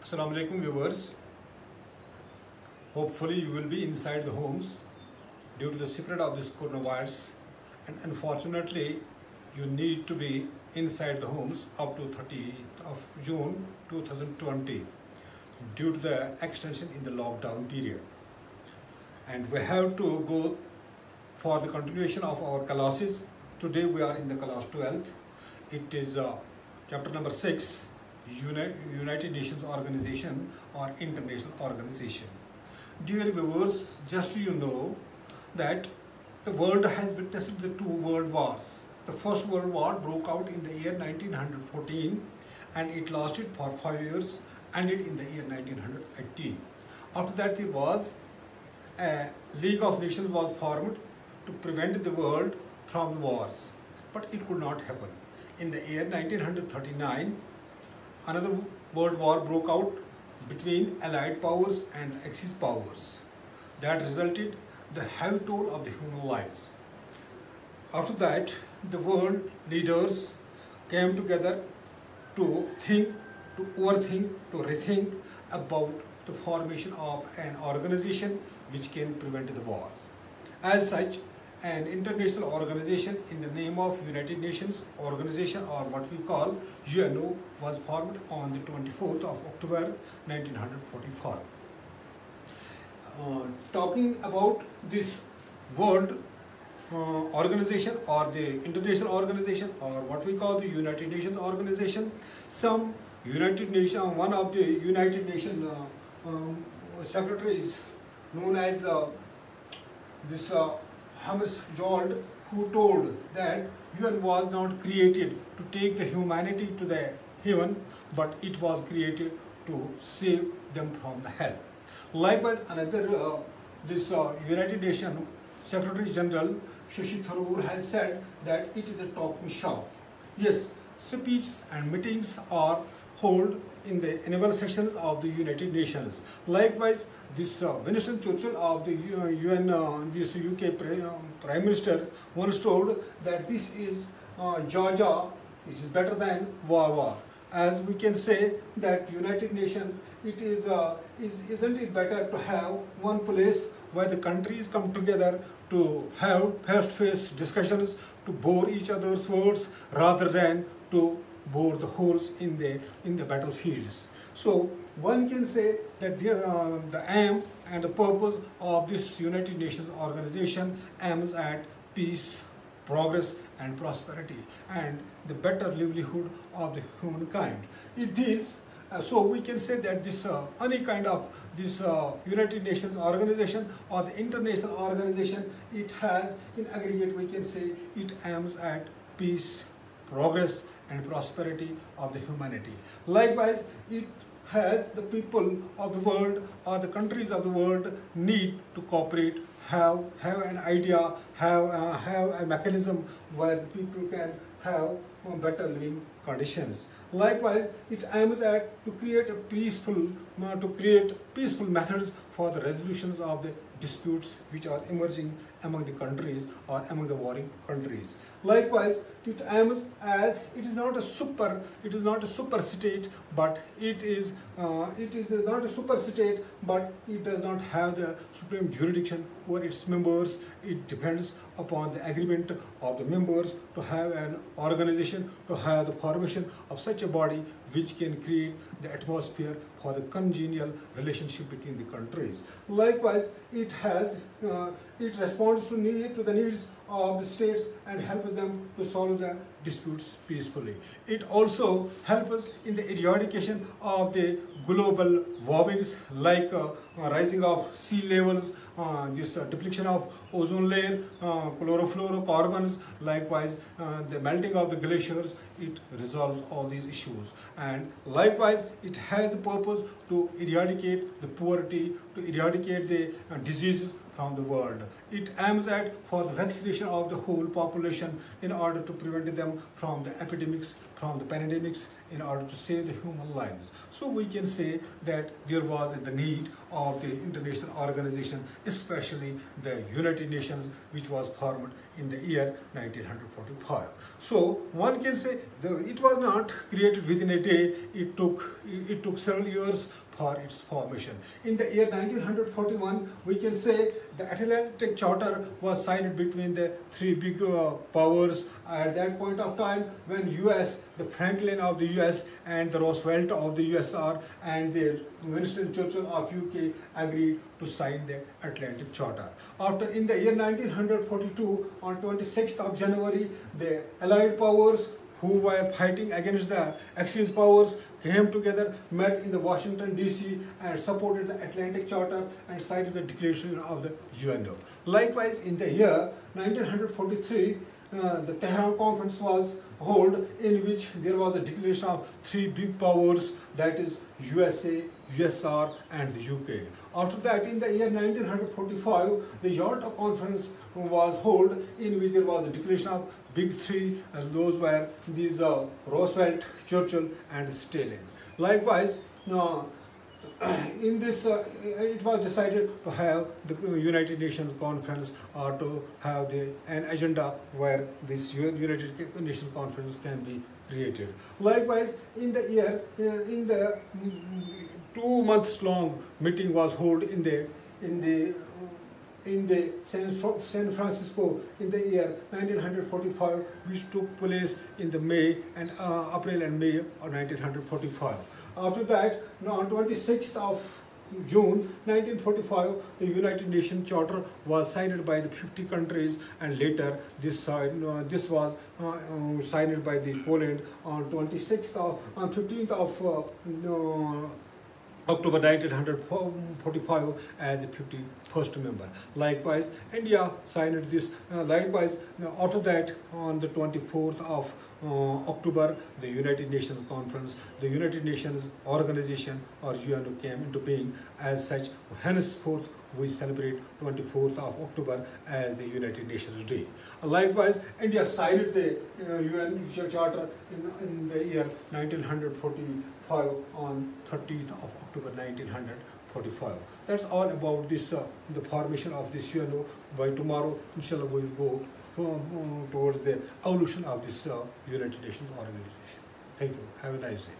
Assalamu alaikum viewers. Hopefully you will be inside the homes due to the spread of this coronavirus, and unfortunately you need to be inside the homes up to 30th of June 2020 due to the extension in the lockdown period. And we have to go for the continuation of our classes. Today we are in the class 12th. It is chapter number 6, United Nations Organization or International Organization. Dear viewers, just so you know that the world has witnessed the two world wars. The first world war broke out in the year 1914 and it lasted for 5 years, ended in the year 1918. After that there was a League of Nations was formed to prevent the world from wars, but it could not happen. In the year 1939, another world war broke out between Allied powers and Axis powers. That resulted the heavy toll of the human lives. After that, the world leaders came together to think, to overthink, to rethink about the formation of an organization which can prevent the wars. As such, an international organization in the name of United Nations Organization, or what we call UNO, was formed on the 24th of October 1945. Talking about this world organization or the international organization, or what we call the United Nations Organization, one of the United Nations secretaries known as this James Jolt, who told that UN was not created to take the humanity to the heaven, but it was created to save them from the hell. Likewise, another United Nations Secretary General Shashi Tharoor has said that it is a talking shop. Yes, speeches and meetings are held in the annual sessions of the United Nations. Likewise, this Winston Churchill of the UN, this UK Prime Minister, once told that this is Georgia, which is better than war. As we can say that United Nations, it is isn't it better to have one place where the countries come together to have face-to-face discussions, to bore each other's words, rather than to bore the holes in the battlefields. So one can say that the aim and the purpose of this United Nations organization aims at peace, progress and prosperity and the better livelihood of the humankind. It deals, so we can say that this any kind of this United Nations organization or the international organization, it has in aggregate, we can say it aims at peace, progress and prosperity of the humanity. Likewise, it has the people of the world or the countries of the world need to cooperate, have an idea, have a mechanism where people can have better living conditions. Likewise, it aims at to create peaceful methods for the resolutions of the disputes which are emerging among the countries or among the warring countries. Likewise, it aims as it is not a super state, but it is not a super state, but it does not have the supreme jurisdiction over its members. It depends upon the agreement of the members to have an organization, to have the formation of such a body which can create the atmosphere for the congenial relationship between the countries. Likewise, it responds to the needs of the states and helps them to solve the disputes peacefully. It also helps us in the eradication of the global warmings like rising of sea levels, this depletion of ozone layer, chlorofluorocarbons, likewise the melting of the glaciers. It resolves all these issues, and likewise it has the purpose to eradicate the poverty, to eradicate the diseases from the world. It aims at for the vaccination of the whole population in order to prevent them from the epidemics, from the pandemics, in order to save the human lives. So we can say that there was the need of the international organization, especially the United Nations, which was formed in the year 1945. So one can say it was not created within a day. It took several years for its formation. In the year 1941, we can say the Atlantic Charter was signed between the three big powers. At that point of time, when US, the Franklin of the US and the Roosevelt of the USSR and the Winston Churchill of UK agreed to sign the Atlantic Charter. After, in the year 1942, on 26th of January, the Allied powers who were fighting against the Axis powers came together, met in the Washington DC and supported the Atlantic Charter and signed the declaration of the UNO. Likewise, in the year 1943, the Tehran Conference was held, in which there was a declaration of three big powers, that is USA, USSR and the UK. After that, in the year 1945, the Yalta Conference was held, in which there was a declaration of big three, and those were these Roosevelt, Churchill and Stalin. Likewise, in this, it was decided to have the United Nations Conference or to have an agenda where this United Nations Conference can be created. Likewise, in the year, 2 months long meeting was held in the San Francisco in the year 1945, which took place in the April and May of 1945. After that, on 26th of June 1945, the United Nations Charter was signed by the 50 countries, and later this was signed by the Poland on 15th of October 1945 as a 51st member. Likewise, India signed this. Likewise, after that, on the 24th of October, the United Nations Conference, the United Nations Organization or UNO came into being. As such, henceforth, we celebrate 24th of October as the United Nations Day. Likewise, India signed the UN Charter in the year 1945 on 30th of October 1945. That's all about this, the formation of this UNO. By tomorrow, inshallah, we will go towards the evolution of this United Nations organization. Thank you. Have a nice day.